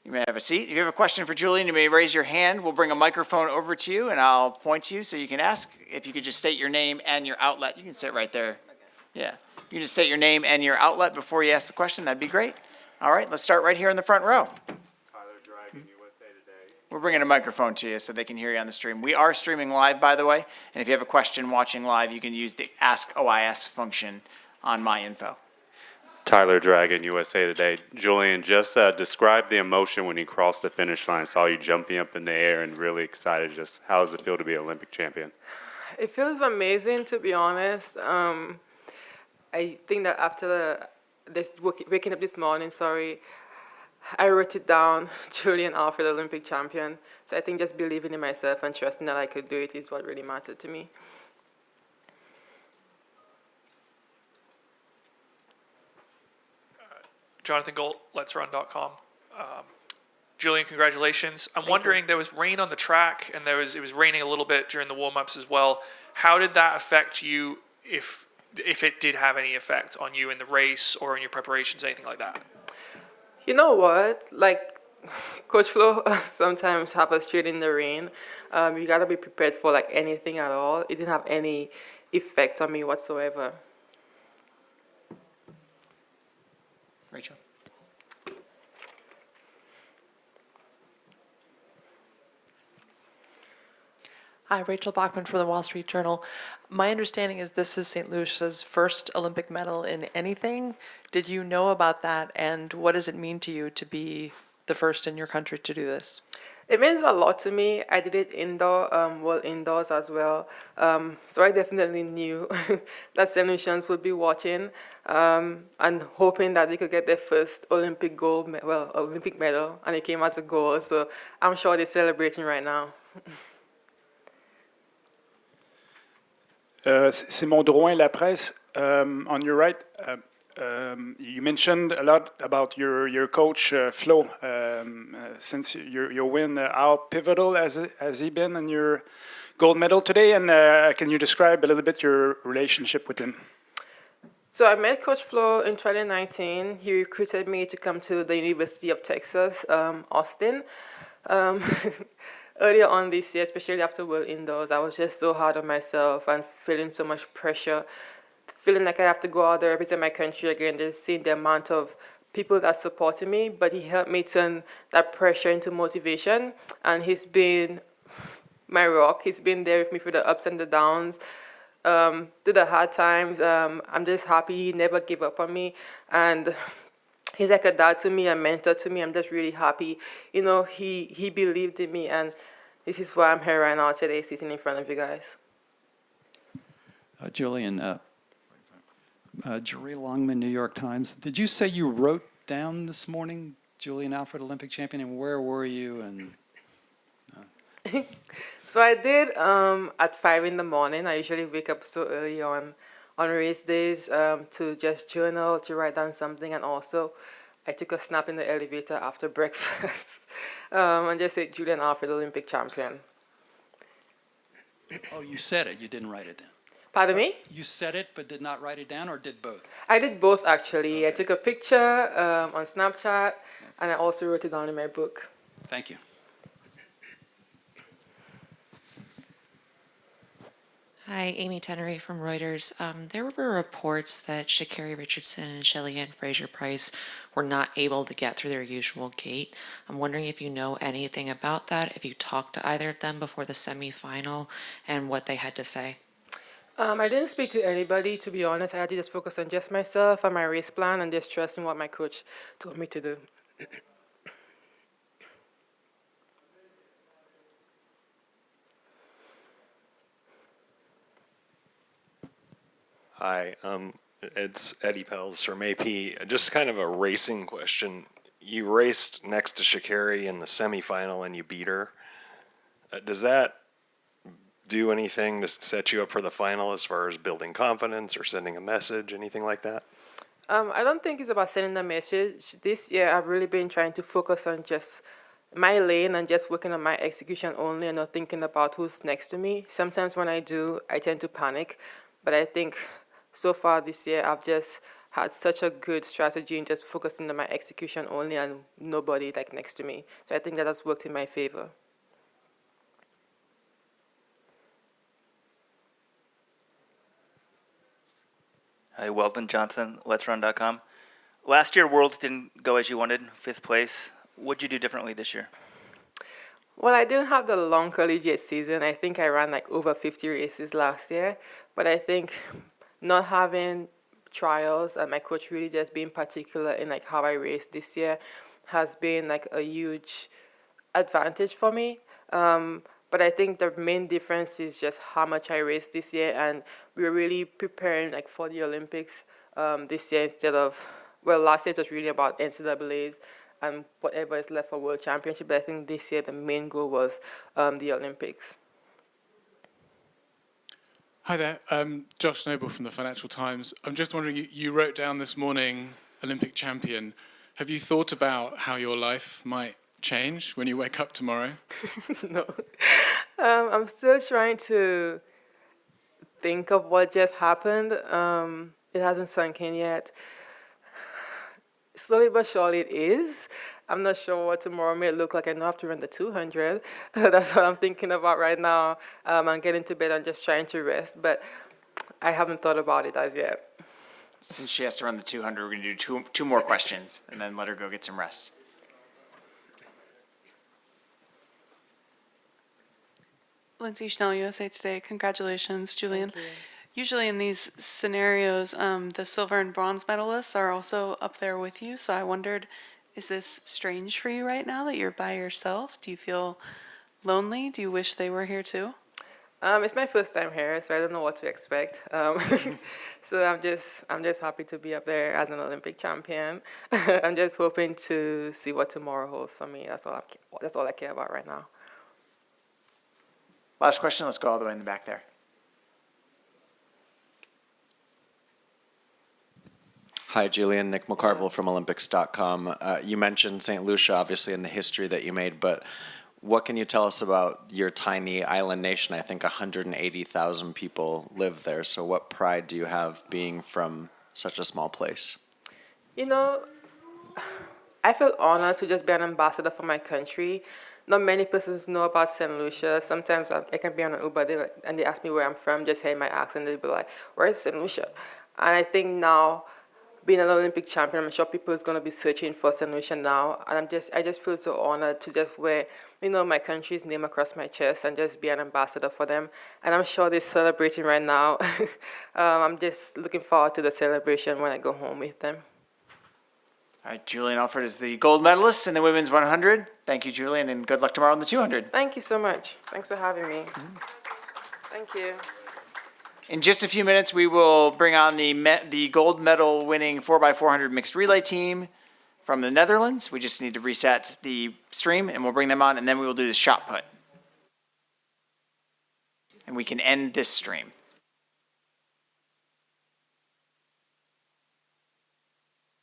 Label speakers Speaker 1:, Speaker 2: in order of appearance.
Speaker 1: You may have a seat. If you have a question for Julien, you may raise your hand. We'll bring a microphone over to you, and I'll point to you so you can ask. If you could just state your name and your outlet. You can sit right there. Yeah. You can just state your name and your outlet before you ask the question. That'd be great. All right, let's start right here in the front row. We're bringing a microphone to you so they can hear you on the stream. We are streaming live, by the way, and if you have a question watching live, you can use the Ask OIS function on MyInfo.
Speaker 2: Tyler Dragon, USA Today. Julien, just describe the emotion when you crossed the finish line. I saw you jumping up in the air and really excited. Just how does it feel to be an Olympic champion?
Speaker 3: It feels amazing, to be honest. I think that after waking up this morning, I wrote it down, Julien Alfred, Olympic champion. So I think just believing in myself and trusting that I could do it is what really mattered to me.
Speaker 4: Jonathan Golt, Let'sRun.com. Julien, congratulations. I'm wondering, there was rain on the track, and it was raining a little bit during the warm-ups as well. How did that affect you, if it did have any effect on you in the race or in your preparations, anything like that?
Speaker 3: You know what? Like Coach Flo sometimes have us straight in the rain. You gotta be prepared for like anything at all. It didn't have any effect on me whatsoever.
Speaker 1: Rachel.
Speaker 5: Hi, Rachel Bachman from the Wall Street Journal. My understanding is this is St. Lucia's first Olympic medal in anything. Did you know about that, and what does it mean to you to be the first in your country to do this?
Speaker 3: It means a lot to me. I did it indoors as well. So I definitely knew that St. Lucians would be watching and hoping that they could get their first Olympic Olympic medal, and it came as a goal. So I'm sure they're celebrating right now.
Speaker 6: Simon Drouin, La Presse. On your right, you mentioned a lot about your coach Flo. Since your win, how pivotal has he been in your gold medal today? And can you describe a little bit your relationship with him?
Speaker 3: So I met Coach Flo in 2019. He recruited me to come to the University of Texas, Austin. Earlier on this year, especially after World Indoors, I was just so hard on myself and feeling so much pressure, feeling like I have to go out there, represent my country again, just seeing the amount of people that supported me. But he helped me turn that pressure into motivation, and he's been my rock. He's been there with me through the ups and the downs, through the hard times. I'm just happy he never gave up on me, and he's like a dad to me, a mentor to me. I'm just really happy. You know, he believed in me, and this is why I'm here right now today, sitting in front of you guys.
Speaker 7: Julien, Jerry Longman, New York Times. Did you say you wrote down this morning, Julien Alfred, Olympic champion, and where were you? And
Speaker 3: So I did at 5 in the morning. I usually wake up so early on race days to just journal, to write down something, and also I took a snap in the elevator after breakfast and just said Julien Alfred, Olympic champion.
Speaker 7: oh, you said it. You didn't write it down.
Speaker 3: Pardon me?
Speaker 7: You said it, but did not write it down, or did both?
Speaker 3: I did both, actually.
Speaker 7: Okay.
Speaker 3: I took a picture on Snapchat, and I also wrote it down in my book.
Speaker 7: Thank you.
Speaker 8: Hi, Amy Tenery from Reuters. There were reports that Sha'Carri, Richardson, and Shelly-Ann Fraser-Price were not able to get through their usual gate. I'm wondering if you know anything about that, if you talked to either of them before the semifinal, and what they had to say.
Speaker 3: I didn't speak to anybody, to be honest. I had to just focus on just myself and my race plan and just trusting what my coach told me to do.
Speaker 9: Hi, it's Eddie Pels from AP. Just kind of a racing question. You raced next to Sha'Carri in the semifinal and you beat her. Does that do anything to set you up for the final as far as building confidence or sending a message, anything like that?
Speaker 3: I don't think it's about sending a message. This year, I've really been trying to focus on just my lane and just working on my execution only and not thinking about who's next to me. Sometimes when I do, I tend to panic. But I think so far this year, I've just had such a good strategy in just focusing on my execution only and nobody like next to me. So I think that has worked in my favor.
Speaker 10: Hi, Weldon Johnson, Let'sRun.com. Last year, Worlds didn't go as you wanted, 5th place. What'd you do differently this year?
Speaker 3: Well, I didn't have the long collegiate season. I think I ran like over 50 races last year. But I think not having trials and my coach really just being particular in like how I race this year has been like a huge advantage for me. But I think the main difference is just how much I raced this year, and we're really preparing like for the Olympics this year instead of, well, last year it was really about NCAAs and whatever is left for World Championship. But I think this year the main goal was the Olympics.
Speaker 11: Hi there, Josh Noble from the Financial Times. I'm just wondering, you wrote down this morning Olympic champion. Have you thought about how your life might change when you wake up tomorrow?
Speaker 3: No. I'm still trying to think of what just happened. It hasn't sunk in yet. Slowly but surely it is. I'm not sure what tomorrow may look like. I know I have to run the 200. That's what I'm thinking about right now. I'm getting to bed and just trying to rest, but I haven't thought about it as yet.
Speaker 1: Since she has to run the 200, we're going to do two more questions and then let her go get some rest.
Speaker 12: Lindsay Schnell, USA Today. Congratulations, Julien.
Speaker 3: Thank you.
Speaker 12: Usually in these scenarios, the silver and bronze medalists are also up there with you. So I wondered, is this strange for you right now that you're by yourself? Do you feel lonely? Do you wish they were here too?
Speaker 3: It's my first time here, so I don't know what to expect. So I'm just happy to be up there as an Olympic champion. I'm just hoping to see what tomorrow holds for me. That's all I care about right now.
Speaker 1: Last question, let's go all the way in the back there.
Speaker 13: Hi, Julien. Nick McCarville from Olympics.com. You mentioned St. Lucia, obviously, in the history that you made, but what can you tell us about your tiny island nation? I think 180,000 people live there, so what pride do you have being from such a small place?
Speaker 3: You know, I feel honored to just be an ambassador for my country. Not many persons know about St. Lucia. Sometimes I can be on an Uber and they ask me where I'm from, just hearing my accent, they'll be like, where's St. Lucia? And I think now, being an Olympic champion, I'm sure people is going to be searching for St. Lucia now. And I just feel so honored to just wear, my country's name across my chest and just be an ambassador for them. And I'm sure they're celebrating right now. I'm just looking forward to the celebration when I go home with them.
Speaker 1: All right, Julien Alfred is the gold medalist in the women's 100. Thank you, Julien, and good luck tomorrow on the 200.
Speaker 3: Thank you so much. Thanks for having me. Thank you.
Speaker 1: In just a few minutes, we will bring on the gold medal winning 4x400 mixed relay team from the Netherlands. We just need to reset the stream, and we'll bring them on, and then we will do the shot put. And we can end this stream.